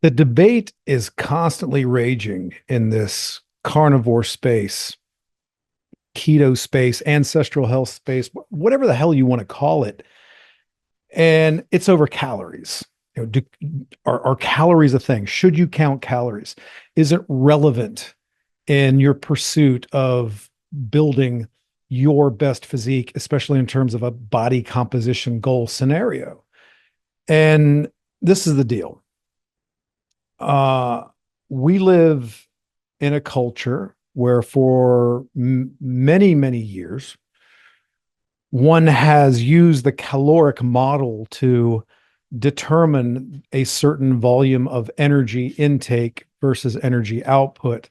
The debate is constantly raging in this carnivore space, keto space, ancestral health space, whatever the hell you want to call it. And it's over calories. Are calories a thing? Should you count calories? Is it relevant in your pursuit of building your best physique, especially in terms of a body composition goal scenario? And this is the deal. Uh, we live in a culture where for many, many years, one has used the caloric model to determine a certain volume of energy intake versus energy output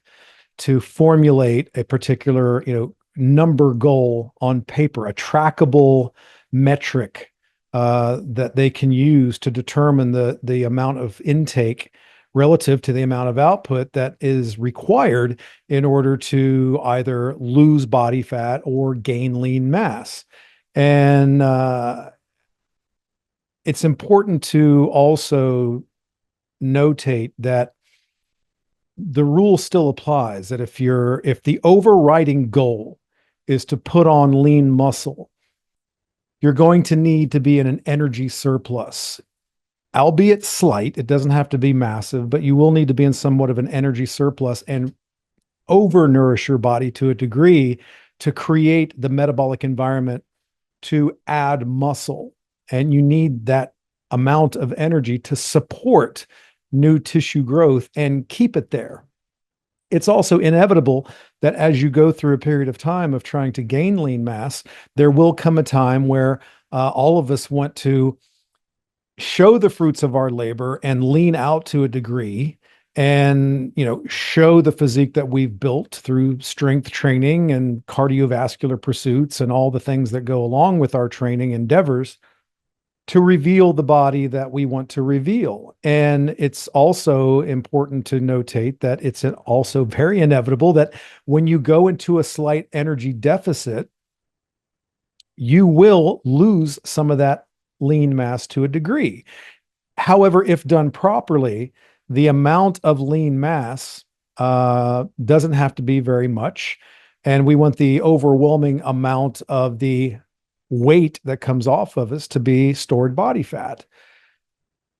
to formulate a particular, number goal on paper, a trackable metric that they can use to determine the amount of intake relative to the amount of output that is required in order to either lose body fat or gain lean mass. And it's important to also notate that the rule still applies that if the overriding goal is to put on lean muscle, you're going to need to be in an energy surplus, albeit slight. It doesn't have to be massive, but you will need to be in somewhat of an energy surplus and overnourish your body to a degree to create the metabolic environment to add muscle. And you need that amount of energy to support new tissue growth and keep it there. It's also inevitable that as you go through a period of time of trying to gain lean mass, there will come a time where all of us want to show the fruits of our labor and lean out to a degree and show the physique that we've built through strength training and cardiovascular pursuits and all the things that go along with our training endeavors to reveal the body that we want to reveal. And it's also important to notate that it's also very inevitable that when you go into a slight energy deficit, you will lose some of that lean mass to a degree. However, if done properly, the amount of lean mass doesn't have to be very much. And we want the overwhelming amount of the weight that comes off of us to be stored body fat.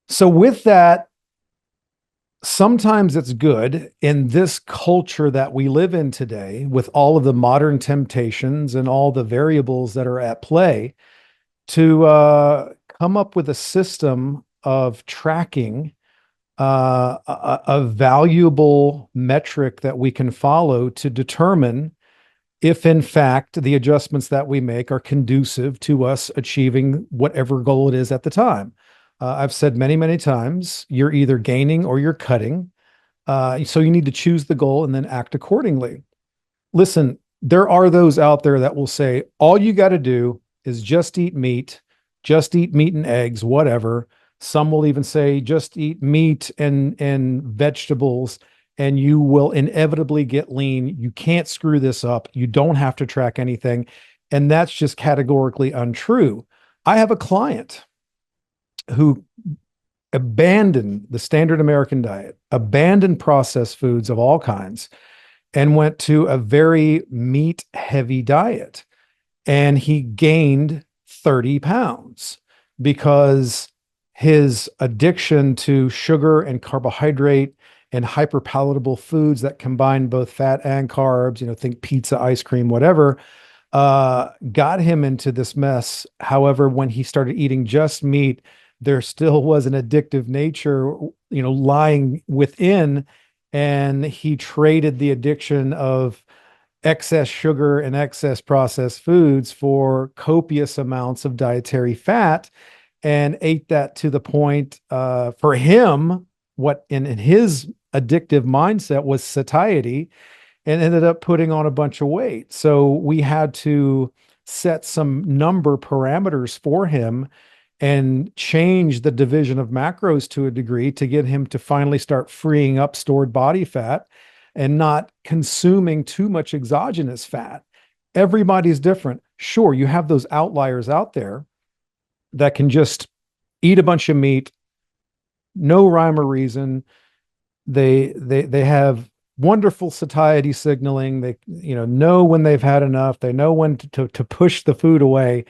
So, with that, sometimes it's good in this culture that we live in today, with all of the modern temptations and all the variables that are at play, to come up with a system of tracking a valuable metric that we can follow to determine if, in fact, the adjustments that we make are conducive to us achieving whatever goal it is at the time. I've said many, many times, you're either gaining or you're cutting. So you need to choose the goal and then act accordingly. Listen, there are those out there that will say, all you got to do is just eat meat and eggs, whatever. Some will even say, just eat meat and vegetables, and you will inevitably get lean. You can't screw this up. You don't have to track anything. And that's just categorically untrue. I have a client who abandoned the standard American diet, abandoned processed foods of all kinds, and went to a very meat heavy diet. And he gained 30 pounds because his addiction to sugar and carbohydrate and hyperpalatable foods that combine both fat and carbs, think pizza, ice cream, whatever, got him into this mess. However, when he started eating just meat, there still was an addictive nature, lying within, and he traded the addiction of excess sugar and excess processed foods for copious amounts of dietary fat and ate that to the point, for him, what in his addictive mindset was satiety, and ended up putting on a bunch of weight. So we had to set some number parameters for him and change the division of macros to a degree to get him to finally start freeing up stored body fat and not consuming too much exogenous fat. Everybody's different. Sure, you have those outliers out there that can just eat a bunch of meat, No rhyme or reason. They have wonderful satiety signaling. They know when they've had enough. They know when to push the food away,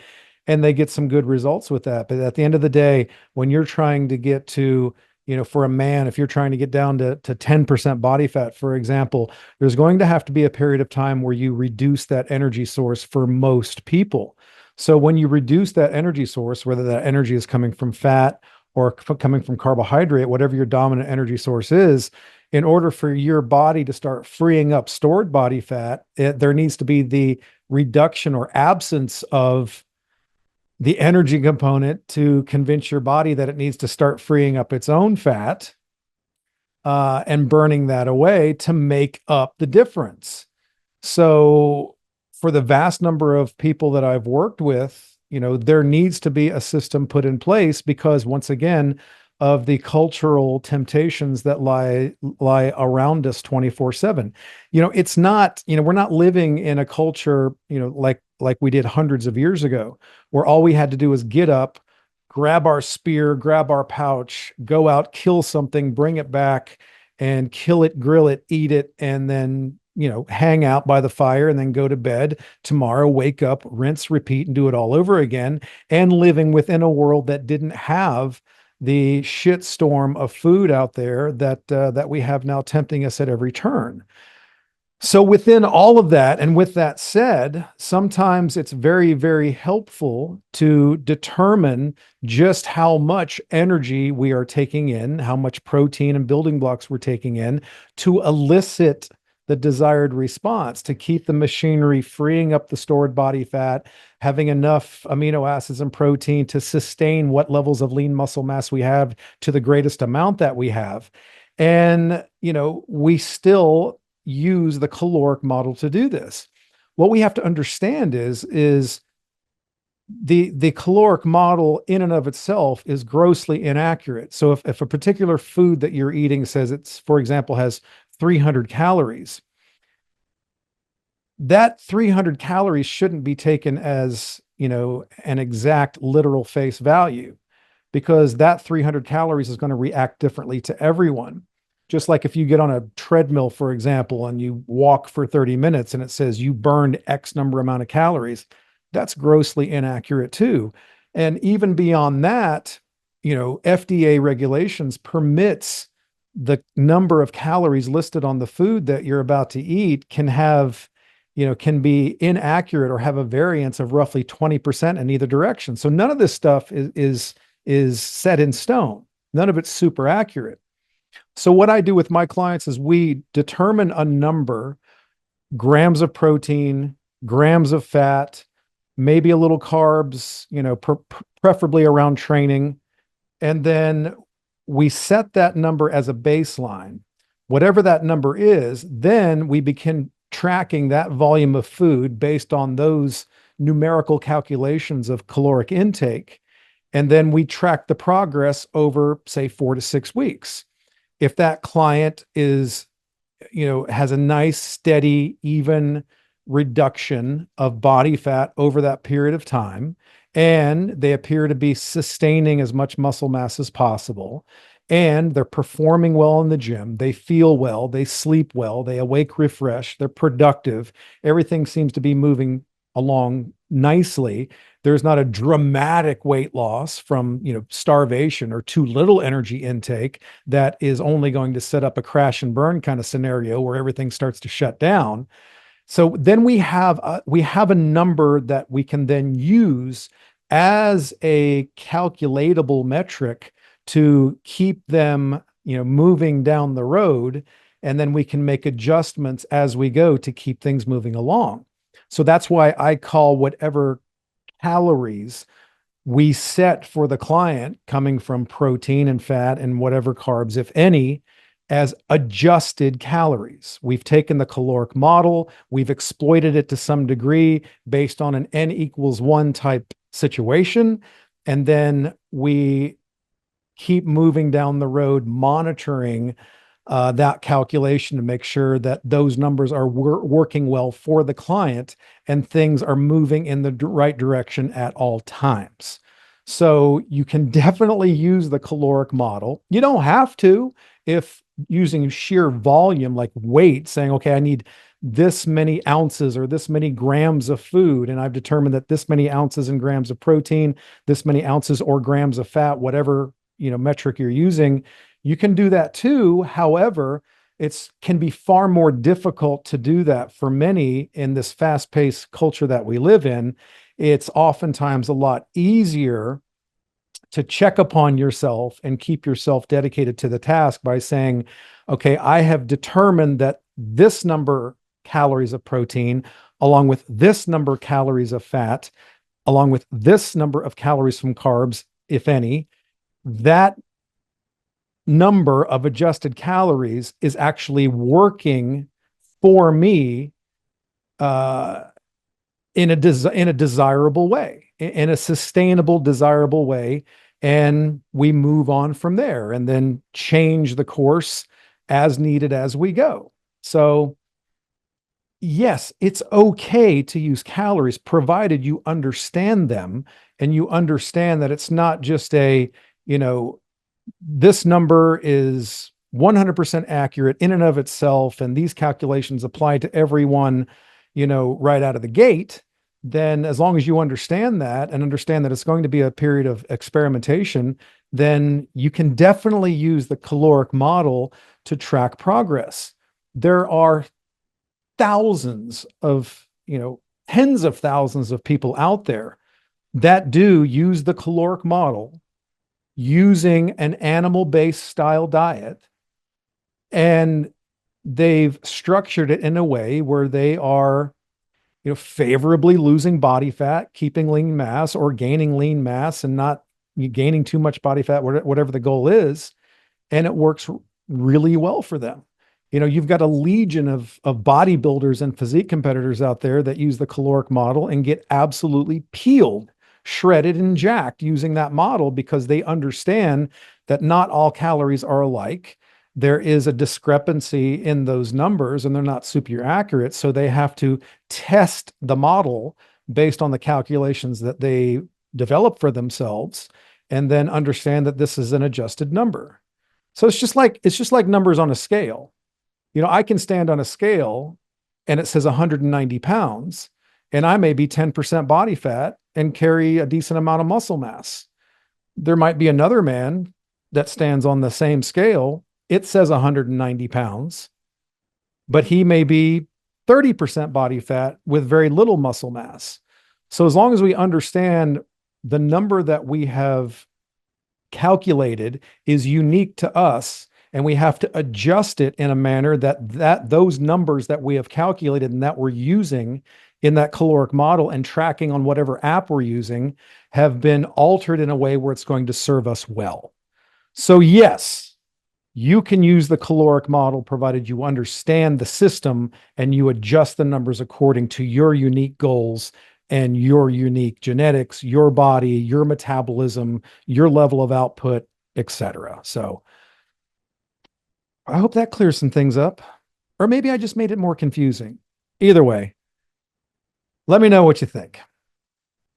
and they get some good results with that. But at the end of the day, when you're trying to get to, for a man, if you're trying to get down to 10% body fat, for example, there's going to have to be a period of time where you reduce that energy source for most people. So when you reduce that energy source, whether that energy is coming from fat or coming from carbohydrate, whatever your dominant energy source is, in order for your body to start freeing up stored body fat, there needs to be the reduction or absence of the energy component to convince your body that it needs to start freeing up its own fat, and burning that away to make up the difference. So, for the vast number of people that I've worked with, there needs to be a system put in place because, once again, of the cultural temptations that lie around us 24/7. It's not, we're not living in a culture, like we did hundreds of years ago, where all we had to do was get up, grab our spear, grab our pouch, go out, kill something, bring it back, and kill it, grill it, eat it, and then hang out by the fire and then go to bed tomorrow, wake up, rinse, repeat, and do it all over again. And living within a world that didn't have the shit storm of food out there that we have now tempting us at every turn. So within all of that, and with that said, sometimes it's very, very helpful to determine just how much energy we are taking in, how much protein and building blocks we're taking in to elicit the desired response, to keep the machinery freeing up the stored body fat, having enough amino acids and protein to sustain what levels of lean muscle mass we have to the greatest amount that we have. And, we still use the caloric model to do this. What we have to understand is the caloric model in and of itself is grossly inaccurate. So if a particular food that you're eating says it's, for example, has 300 calories, that 300 calories shouldn't be taken as, an exact literal face value, because that 300 calories is going to react differently to everyone. Just like if you get on a treadmill, for example, and you walk for 30 minutes and it says you burned X number amount of calories, that's grossly inaccurate too. And even beyond that, FDA regulations permits the number of calories listed on the food that you're about to eat can be inaccurate or have a variance of roughly 20% in either direction. So none of this stuff is set in stone. None of it's super accurate. So what I do with my clients is we determine a number, grams of protein, grams of fat, maybe a little carbs, preferably around training. And then we set that number as a baseline. Whatever that number is, then we begin tracking that volume of food based on those numerical calculations of caloric intake. And then we track the progress over, say, 4 to 6 weeks. If that client has a nice, steady, even reduction of body fat over that period of time, and they appear to be sustaining as much muscle mass as possible, and they're performing well in the gym, they feel well, they sleep well, they awake refreshed, they're productive, everything seems to be moving along nicely. There's not a dramatic weight loss from, starvation or too little energy intake that is only going to set up a crash and burn kind of scenario where everything starts to shut down. So then we have a number that we can then use as a calculatable metric to keep them, moving down the road, and then we can make adjustments as we go to keep things moving along. So that's why I call whatever calories we set for the client coming from protein and fat and whatever carbs, if any, as adjusted calories. We've taken the caloric model, we've exploited it to some degree based on an N=1 type situation, and then we keep moving down the road, monitoring that calculation to make sure that those numbers are working well for the client and things are moving in the right direction at all times. So you can definitely use the caloric model. You don't have to if using sheer volume, like weight, saying, okay, I need this many ounces or this many grams of food. And I've determined that this many ounces and grams of protein, this many ounces or grams of fat, whatever, metric you're using, you can do that too. However, it's can be far more difficult to do that for many in this fast-paced culture that we live in. It's oftentimes a lot easier to check upon yourself and keep yourself dedicated to the task by saying, okay, I have determined that this number calories of protein, along with this number calories of fat, along with this number of calories from carbs, if any, that number of adjusted calories is actually working for me uh, in a desirable way, in a sustainable, desirable way, and we move on from there, and then change the course as needed as we go. So, yes, it's okay to use calories provided you understand them and you understand that it's not just you know, this number is 100% accurate in and of itself, and these calculations apply to everyone, right out of the gate. Then as long as you understand that and understand that it's going to be a period of experimentation, then you can definitely use the caloric model to track progress. There are thousands of, tens of thousands of people out there that do use the caloric model using an animal-based style diet, and they've structured it in a way where they are, favorably losing body fat, keeping lean mass, or gaining lean mass and not gaining too much body fat, whatever the goal is, and it works really well for them. You've got a legion of bodybuilders and physique competitors out there that use the caloric model and get absolutely peeled, shredded, and jacked using that model because they understand that not all calories are alike. There is a discrepancy in those numbers and they're not super accurate. So they have to test the model based on the calculations that they develop for themselves and then understand that this is an adjusted number. So it's just like numbers on a scale. I can stand on a scale and it says 190 pounds, and I may be 10% body fat and carry a decent amount of muscle mass. There might be another man that stands on the same scale. It says 190 pounds, but he may be 30% body fat with very little muscle mass. So as long as we understand the number that we have calculated is unique to us, and we have to adjust it in a manner that those numbers that we have calculated and that we're using in that caloric model and tracking on whatever app we're using have been altered in a way where it's going to serve us well. So yes, you can use the caloric model provided you understand the system and you adjust the numbers according to your unique goals and your unique genetics, your body, your metabolism, your level of output, etc. So I hope that clears some things up. Or maybe I just made it more confusing. Either way, let me know what you think.